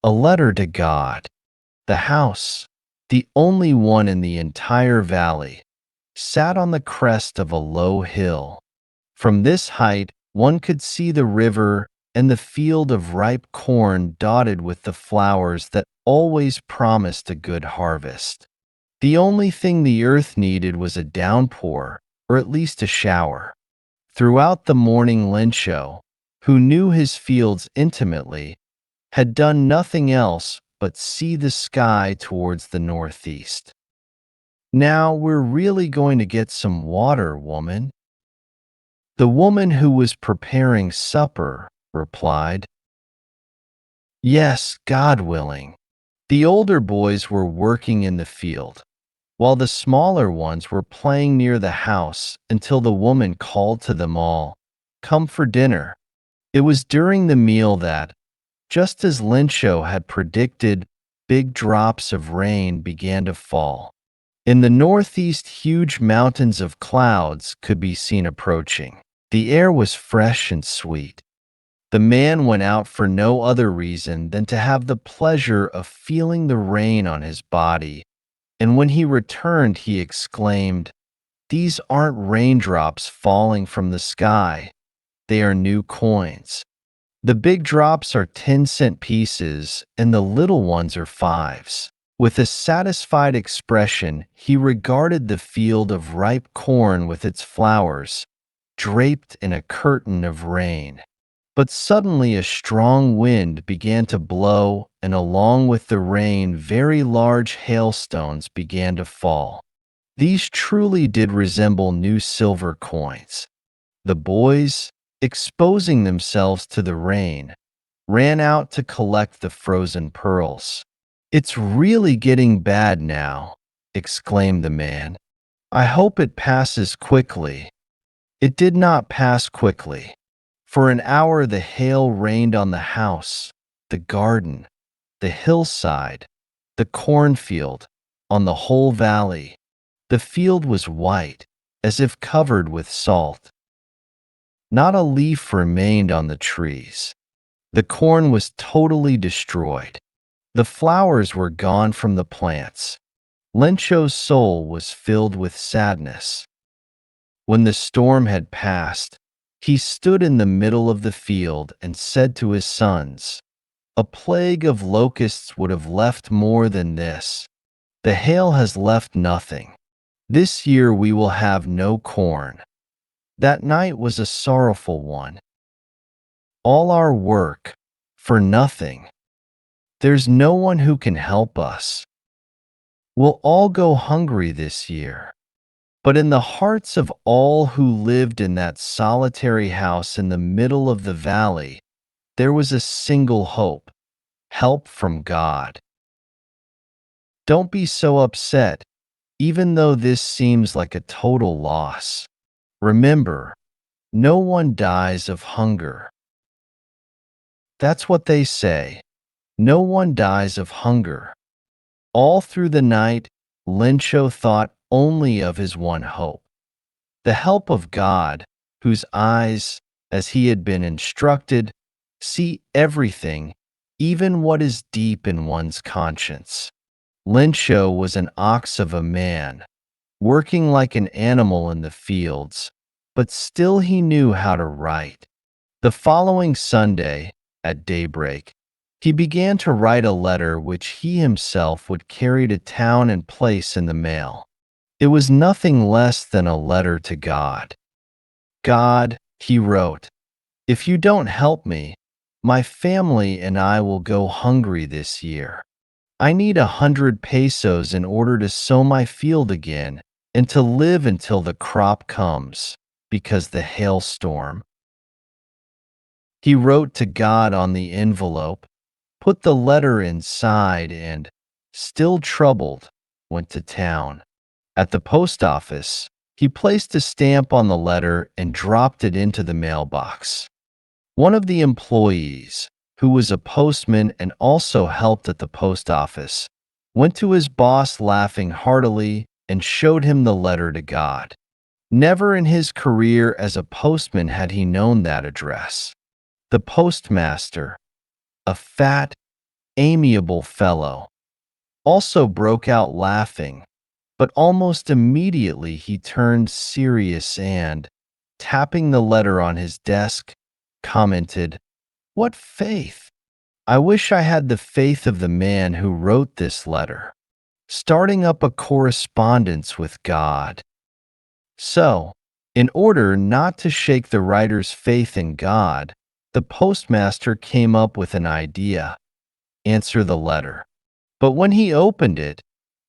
A letter to God. The house, the only one in the entire valley, sat on the crest of a low hill. From this height, one could see the river and the field of ripe corn dotted with the flowers that always promised a good harvest. The only thing the earth needed was a downpour, or at least a shower. Throughout the morning, Lencho, who knew his fields intimately, had done nothing else but see the sky towards the northeast. "Now we're really going to get some water, woman." The woman who was preparing supper replied, "Yes, God willing." The older boys were working in the field, while the smaller ones were playing near the house until the woman called to them all, "Come for dinner." It was during the meal that, just as Lincho had predicted, big drops of rain began to fall. In the northeast, huge mountains of clouds could be seen approaching. The air was fresh and sweet. The man went out for no other reason than to have the pleasure of feeling the rain on his body, and when he returned, he exclaimed, "These aren't raindrops falling from the sky. They are new coins. The big drops are 10-cent pieces, and the little ones are fives." With a satisfied expression, he regarded the field of ripe corn with its flowers, draped in a curtain of rain. But suddenly a strong wind began to blow, and along with the rain, very large hailstones began to fall. These truly did resemble new silver coins. The boys, exposing themselves to the rain, ran out to collect the frozen pearls. "It's really getting bad now," exclaimed the man. "I hope it passes quickly." It did not pass quickly. For an hour the hail rained on the house, the garden, the hillside, the cornfield, on the whole valley. The field was white, as if covered with salt. Not a leaf remained on the trees. The corn was totally destroyed. The flowers were gone from the plants. Lencho's soul was filled with sadness. When the storm had passed, he stood in the middle of the field and said to his sons, "A plague of locusts would have left more than this. The hail has left nothing. This year we will have no corn." That night was a sorrowful one. All our work, for nothing. There's no one who can help us. We'll all go hungry this year. But in the hearts of all who lived in that solitary house in the middle of the valley, there was a single hope: help from God. Don't be so upset, even though this seems like a total loss. Remember, no one dies of hunger. That's what they say. No one dies of hunger. All through the night, Lencho thought only of his one hope: the help of God, whose eyes, as he had been instructed, see everything, even what is deep in one's conscience. Lencho was an ox of a man, working like an animal in the fields, but still he knew how to write. The following Sunday, at daybreak, he began to write a letter which he himself would carry to town and place in the mail. It was nothing less than a letter to God. "God," he wrote, "if you don't help me, my family and I will go hungry this year. I need 100 pesos in order to sow my field again and to live until the crop comes, because the hailstorm." He wrote to God on the envelope, put the letter inside, and, still troubled, went to town. At the post office, he placed a stamp on the letter and dropped it into the mailbox. One of the employees, who was a postman and also helped at the post office, went to his boss laughing heartily and showed him the letter to God. Never in his career as a postman had he known that address. The postmaster, a fat, amiable fellow, also broke out laughing, but almost immediately he turned serious and, tapping the letter on his desk, commented, "What faith! I wish I had the faith of the man who wrote this letter, starting up a correspondence with God." So, in order not to shake the writer's faith in God, the postmaster came up with an idea: answer the letter. But when he opened it,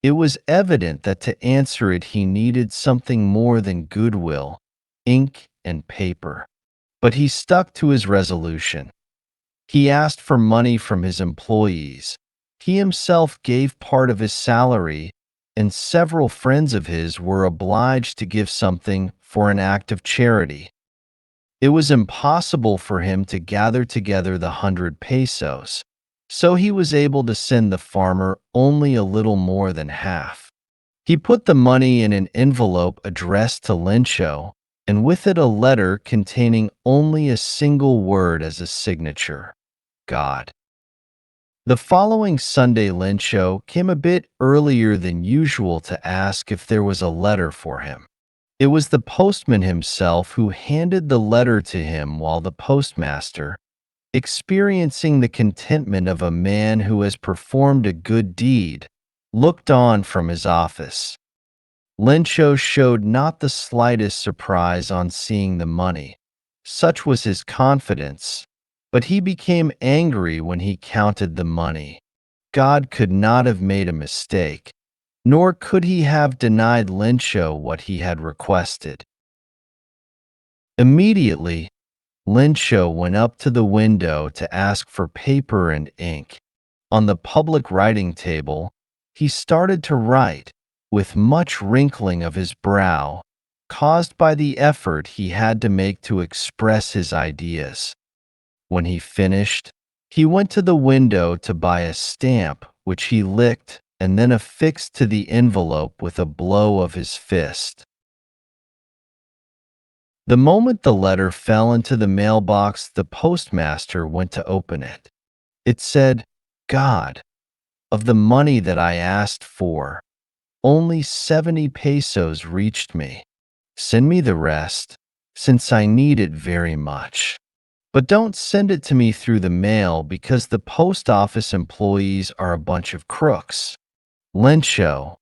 it was evident that to answer it he needed something more than goodwill, ink, and paper. But he stuck to his resolution. He asked for money from his employees. He himself gave part of his salary, and several friends of his were obliged to give something for an act of charity. It was impossible for him to gather together the 100 pesos, so he was able to send the farmer only a little more than half. He put the money in an envelope addressed to Lencho, and with it a letter containing only a single word as a signature: God. The following Sunday, Lencho came a bit earlier than usual to ask if there was a letter for him. It was the postman himself who handed the letter to him, while the postmaster, experiencing the contentment of a man who has performed a good deed, looked on from his office. Lencho showed not the slightest surprise on seeing the money. Such was his confidence, but he became angry when he counted the money. God could not have made a mistake, nor could he have denied Lencho what he had requested. Immediately, Lencho went up to the window to ask for paper and ink. On the public writing table, he started to write, with much wrinkling of his brow, caused by the effort he had to make to express his ideas. When he finished, he went to the window to buy a stamp, which he licked and then affixed to the envelope with a blow of his fist. The moment the letter fell into the mailbox, the postmaster went to open it. It said, "God, of the money that I asked for, only 70 pesos reached me. Send me the rest, since I need it very much. But don't send it to me through the mail because the post office employees are a bunch of crooks." Lencho,